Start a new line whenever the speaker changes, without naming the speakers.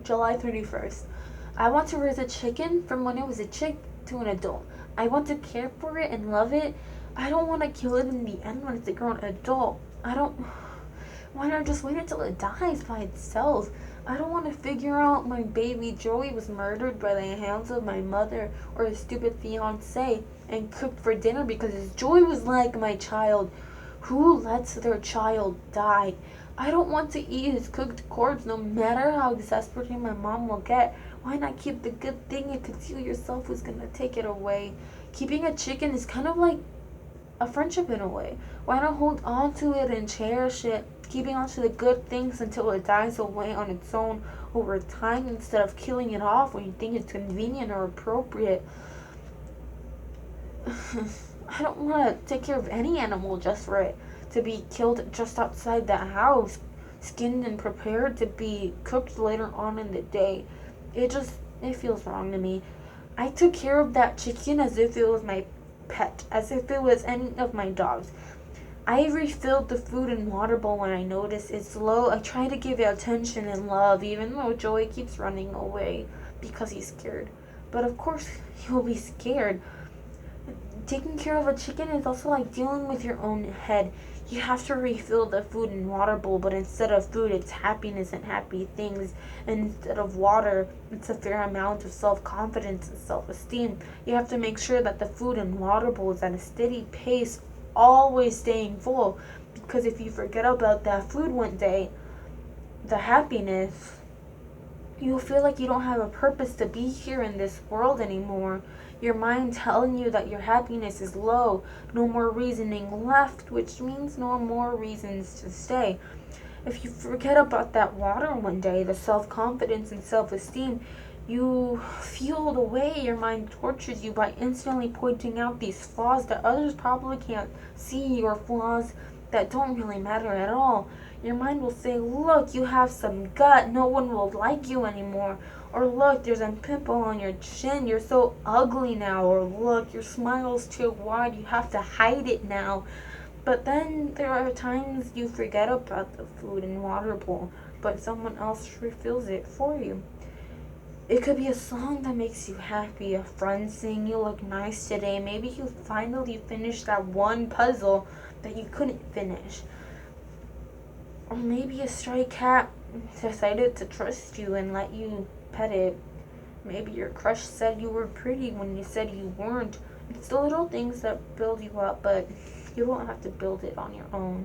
July 31st. I want to raise a chicken from when it was a chick to an adult. I want to care for it and love it. I don't want to kill it in the end when it's a grown adult. I don't. Why not just wait until it dies by itself? I don't want to figure out my baby Joey was murdered by the hands of my mother or his stupid fiance and cooked for dinner because his Joey was like my child. Who lets their child die? I don't want to eat his cooked corpse no matter how desperate my mom will get. Why not keep the good thing you could you yourself was gonna take it away? Keeping a chicken is kind of like a friendship in a way. Why not hold on to it and cherish it, keeping on to the good things until it dies away on its own over time instead of killing it off when you think it's convenient or appropriate? I don't want to take care of any animal just for it to be killed just outside the house, skinned and prepared to be cooked later on in the day. It feels wrong to me. I took care of that chicken as if it was my pet, as if it was any of my dogs. I refilled the food and water bowl when I notice it's low. I try to give it attention and love, even though Joey keeps running away because he's scared. But of course, he will be scared. Taking care of a chicken is also like dealing with your own head. You have to refill the food and water bowl, but instead of food, it's happiness and happy things. And instead of water, it's a fair amount of self-confidence and self-esteem. You have to make sure that the food and water bowl is at a steady pace, always staying full. Because if you forget about that food one day, the happiness, you'll feel like you don't have a purpose to be here in this world anymore. Your mind telling you that your happiness is low, no more reasoning left, which means no more reasons to stay. If you forget about that water one day, the self-confidence and self-esteem, you feel the way your mind tortures you by instantly pointing out these flaws that others probably can't see, or flaws that don't really matter at all. Your mind will say, look, you have some gut, no one will like you anymore. Or look, there's a pimple on your chin, you're so ugly now. Or look, your smile's too wide, you have to hide it now. But then there are times you forget about the food and water bowl, but someone else refills it for you. It could be a song that makes you happy, a friend saying you look nice today, maybe you finally finished that one puzzle that you couldn't finish. Or maybe a stray cat decided to trust you and let you pet it. Maybe your crush said you were pretty when you said you weren't. It's the little things that build you up, but you don't have to build it on your own.